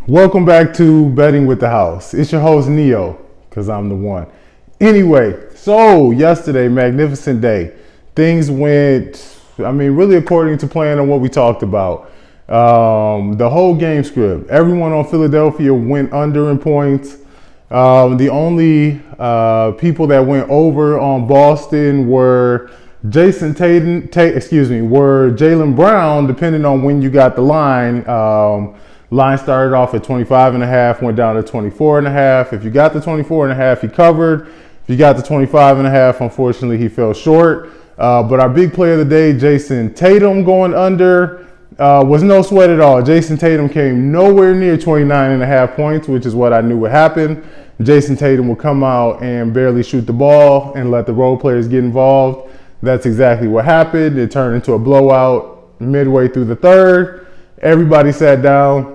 Welcome back to Betting with the House. It's your host Neo, because I'm the one. Anyway, so yesterday, magnificent day. Things went, really according to plan on what we talked about. The whole game script. Everyone on Philadelphia went under in points. The only people that went over on Boston were Jaylen Brown, depending on when you got the line. Line started off at 25.5, went down to 24.5. If you got the 24.5, he covered. If you got the 25.5, unfortunately, he fell short. But our big player of the day, Jason Tatum, going under, was no sweat at all. Jason Tatum came nowhere near 29.5 points, which is what I knew would happen. Jason Tatum will come out and barely shoot the ball and let the role players get involved. That's exactly what happened. It turned into a blowout midway through the third. Everybody sat down.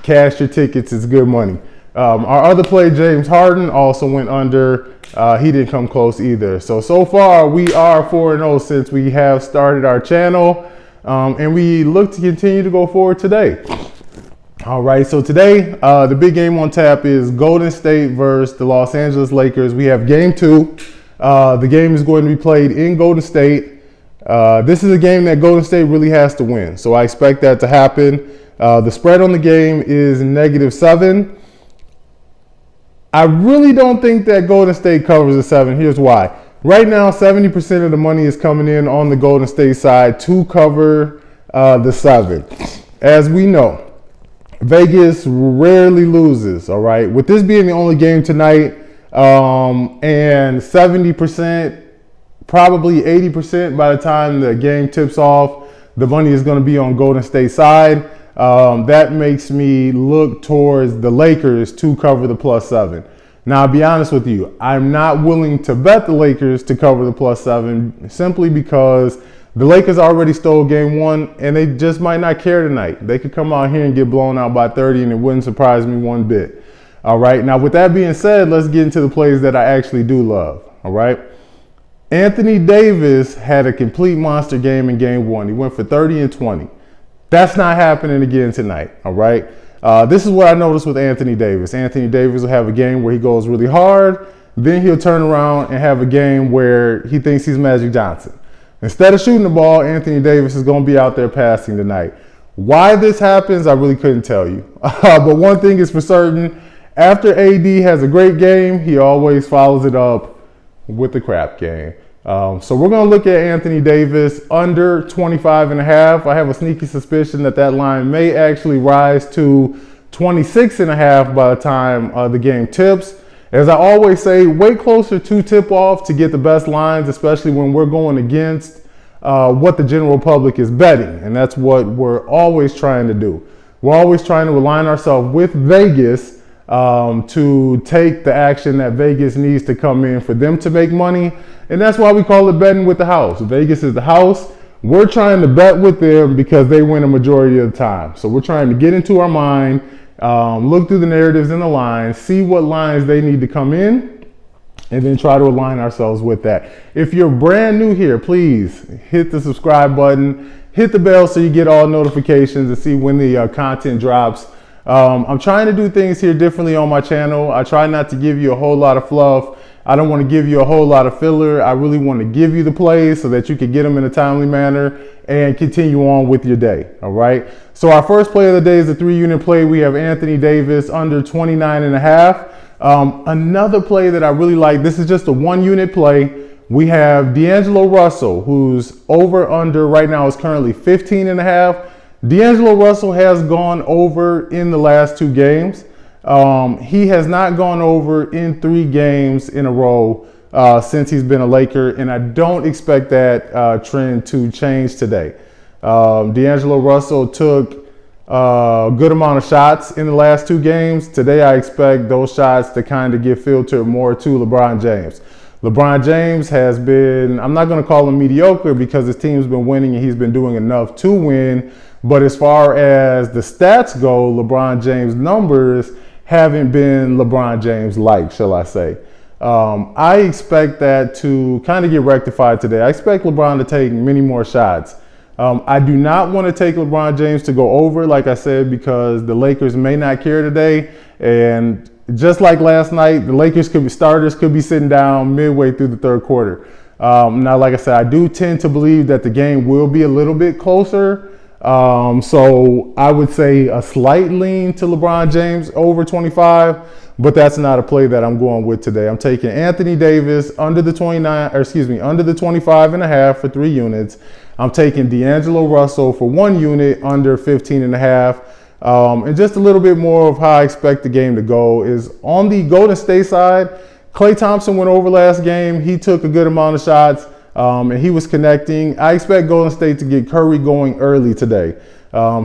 Cash your tickets, it's good money. Our other player, James Harden, also went under. He didn't come close either. So far, we are 4-0 since we have started our channel. And we look to continue to go forward today. All right, so today, the big game on tap is Golden State versus the Los Angeles Lakers. We have game 2. The game is going to be played in Golden State. This is a game that Golden State really has to win. So I expect that to happen. The spread on the game is -7. I really don't think that Golden State covers the 7. Here's why. Right now, 70% of the money is coming in on the Golden State side to cover the 7. As we know, Vegas rarely loses, all right? With this being the only game tonight, and 70%, probably 80% by the time the game tips off, the money is going to be on Golden State side. That makes me look towards the Lakers to cover the +7. Now, I'll be honest with you. I'm not willing to bet the Lakers to cover the +7 simply because the Lakers already stole game 1 and they just might not care tonight. They could come out here and get blown out by 30 and it wouldn't surprise me one bit. All right. Now, with that being said, let's get into the plays that I actually do love. All right. Anthony Davis had a complete monster game in game 1. He went for 30 and 20. That's not happening again tonight, all right? This is what I noticed with Anthony Davis. Anthony Davis will have a game where he goes really hard. Then he'll turn around and have a game where he thinks he's Magic Johnson. Instead of shooting the ball, Anthony Davis is going to be out there passing tonight. Why this happens, I really couldn't tell you. But one thing is for certain, after AD has a great game, he always follows it up with the crap game. So we're going to look at Anthony Davis under 25.5. I have a sneaky suspicion that that line may actually rise to 26.5 by the time the game tips. As I always say, wait closer to tip off to get the best lines, especially when we're going against what the general public is betting. And that's what we're always trying to do. We're always trying to align ourselves with Vegas to take the action that Vegas needs to come in for them to make money. And that's why we call it betting with the house. Vegas is the house. We're trying to bet with them because they win a majority of the time. So we're trying to get into our mind, look through the narratives and the lines, see what lines they need to come in, and then try to align ourselves with that. If you're brand new here, please hit the subscribe button, hit the bell so you get all notifications and see when the content drops. I'm trying to do things here differently on my channel. I try not to give you a whole lot of fluff. I don't want to give you a whole lot of filler. I really want to give you the plays so that you can get them in a timely manner and continue on with your day. All right. So our first play of the day is a 3-unit play. We have Anthony Davis under 29.5. Another play that I really like, this is just a 1-unit play. We have D'Angelo Russell, who's over under right now is currently 15.5. D'Angelo Russell has gone over in the last 2 games. He has not gone over in 3 games in a row since he's been a Laker, and I don't expect that trend to change today. D'Angelo Russell took a good amount of shots in the last 2 games. Today, I expect those shots to kind of get filtered more to LeBron James. LeBron James has been, I'm not going to call him mediocre because his team's been winning and he's been doing enough to win. But as far as the stats go, LeBron James' numbers haven't been LeBron James-like, shall I say. I expect that to kind of get rectified today. I expect LeBron to take many more shots. I do not want to take LeBron James to go over, like I said, because the Lakers may not care today. And just like last night, the Lakers starters could be sitting down midway through the third quarter. Now, like I said, I do tend to believe that the game will be a little bit closer. So I would say a slight lean to LeBron James over 25, but that's not a play that I'm going with today. I'm taking Anthony Davis under the 25 and a half for 3 units. I'm taking D'Angelo Russell for 1 unit under 15 and a half. And just a little bit more of how I expect the game to go is on the Golden State side. Klay Thompson went over last game. He took a good amount of shots. And he was connecting. I expect Golden State to get Curry going early today.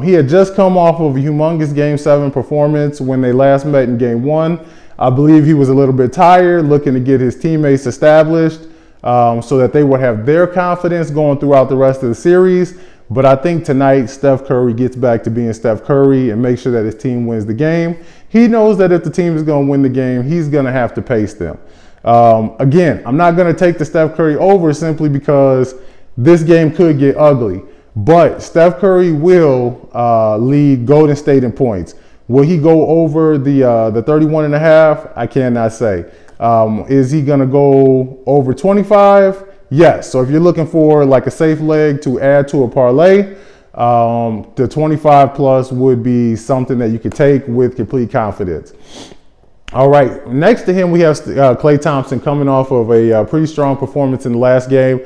He had just come off of a humongous Game 7 performance when they last met in Game 1. I believe he was a little bit tired, looking to get his teammates established so that they would have their confidence going throughout the rest of the series. But I think tonight Steph Curry gets back to being Steph Curry and makes sure that his team wins the game. He knows that if the team is going to win the game, he's going to have to pace them. Again, I'm not going to take the Steph Curry over simply because this game could get ugly. But Steph Curry will lead Golden State in points. Will he go over the 31 and a half? I cannot say. Is he going to go over 25? Yes. So if you're looking for like a safe leg to add to a parlay, the 25 plus would be something that you could take with complete confidence. All right, next to him, we have Klay Thompson coming off of a pretty strong performance in the last game.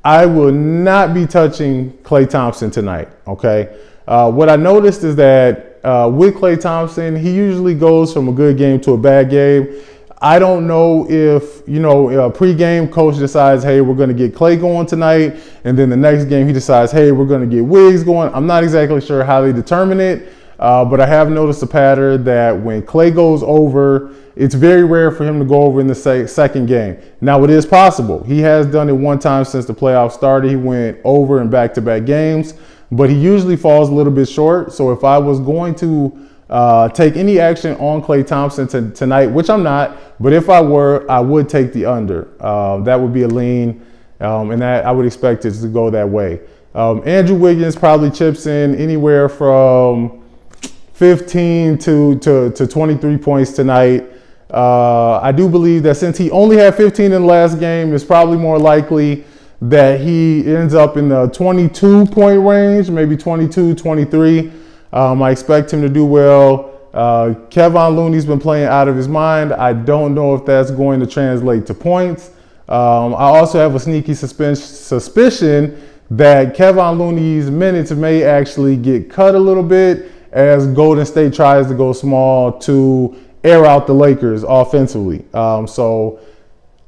I will not be touching Klay Thompson tonight, okay? What I noticed is that with Klay Thompson, he usually goes from a good game to a bad game. I don't know if, pregame coach decides, hey, we're going to get Klay going tonight, and then the next game he decides, hey, we're going to get Wiggs going. I'm not exactly sure how they determine it. But I have noticed a pattern that when Klay goes over, it's very rare for him to go over in the second game. Now, it is possible. He has done it one time since the playoffs started. He went over in back-to-back games, but he usually falls a little bit short. So if I was going to take any action on Klay Thompson tonight, which I'm not, but if I were, I would take the under. That would be a lean, and that I would expect it to go that way. Andrew Wiggins probably chips in anywhere from 15 to 23 points tonight. I do believe that since he only had 15 in the last game, it's probably more likely that he ends up in the 22-point range, maybe 22, 23. I expect him to do well. Kevon Looney's been playing out of his mind. I don't know if that's going to translate to points. I also have a sneaky suspicion that Kevon Looney's minutes may actually get cut a little bit as Golden State tries to go small to air out the Lakers offensively. So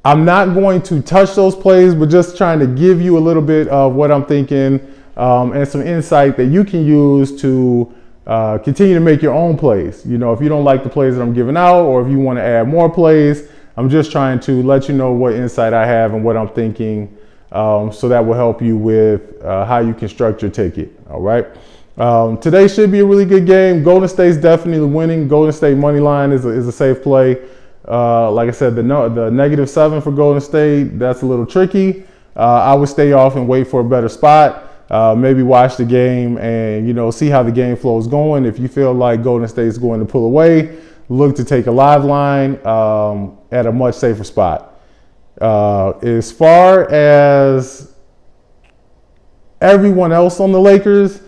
I'm not going to touch those plays, but just trying to give you a little bit of what I'm thinking and some insight that you can use to continue to make your own plays. If you don't like the plays that I'm giving out, or if you want to add more plays, I'm just trying to let you know what insight I have and what I'm thinking, so that will help you with how you construct your ticket. All right. Today should be a really good game. Golden State's definitely winning. Golden State money line is a safe play. Like I said, the -7 for Golden State, that's a little tricky. I would stay off and wait for a better spot. Maybe watch the game and, see how the game flow is going. If you feel like Golden State is going to pull away, look to take a live line at a much safer spot. As far as everyone else on the Lakers,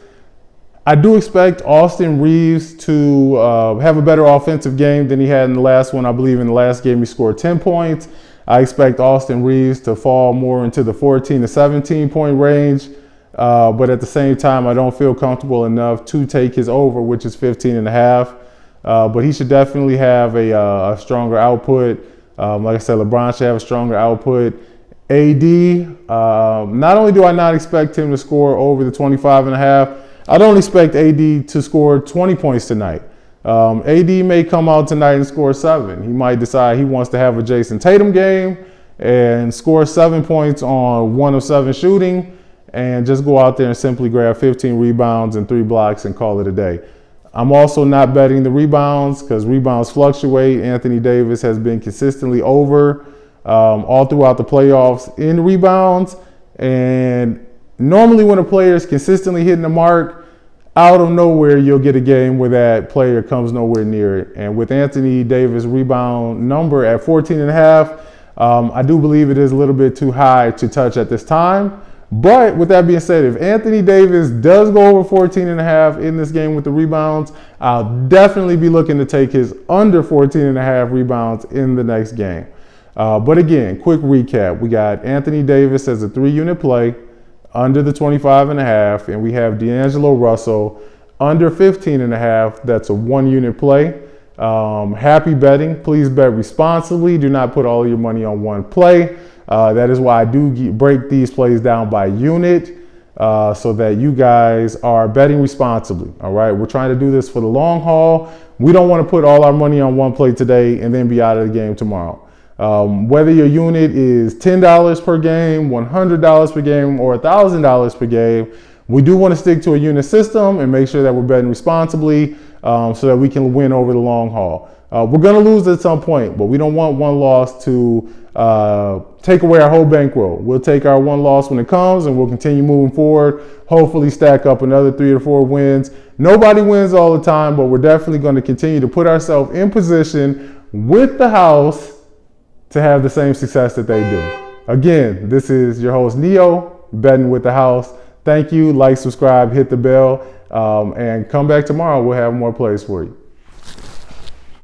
I do expect Austin Reeves to have a better offensive game than he had in the last one. I believe in the last game he scored 10 points. I expect Austin Reeves to fall more into the 14 to 17 point range. But at the same time, I don't feel comfortable enough to take his over, which is 15 and a half. But he should definitely have a stronger output. Like I said, LeBron should have a stronger output. AD, not only do I not expect him to score over the 25 and a half, I don't expect AD to score 20 points tonight. AD may come out tonight and score 7. He might decide he wants to have a Jason Tatum game and score 7 points on 1 of 7 shooting and just go out there and simply grab 15 rebounds and 3 blocks and call it a day. I'm also not betting the rebounds because rebounds fluctuate. Anthony Davis has been consistently over all throughout the playoffs in rebounds. And Normally when a player is consistently hitting the mark, out of nowhere, you'll get a game where that player comes nowhere near it. And with Anthony Davis' rebound number at 14.5, I do believe it is a little bit too high to touch at this time. But with that being said, if Anthony Davis does go over 14.5 in this game with the rebounds, I'll definitely be looking to take his under 14.5 rebounds in the next game. But again, quick recap. We got Anthony Davis as a 3-unit play under the 25.5, and we have D'Angelo Russell under 15.5. That's a 1-unit play. Happy betting. Please bet responsibly. Do not put all your money on one play. That is why I do break these plays down by unit so that you guys are betting responsibly. All right. We're trying to do this for the long haul. We don't want to put all our money on one play today and then be out of the game tomorrow. Whether your unit is $10 per game, $100 per game, or $1,000 per game, we do want to stick to a unit system and make sure that we're betting responsibly so that we can win over the long haul. We're going to lose at some point, but we don't want one loss to take away our whole bankroll. We'll take our one loss when it comes, and we'll continue moving forward, hopefully stack up another 3 or 4 wins. Nobody wins all the time, but we're definitely going to continue to put ourselves in position with the house to have the same success that they do. Again, this is your host, Neo, betting with the house. Thank you. Like, subscribe, hit the bell, and come back tomorrow. We'll have more plays for you.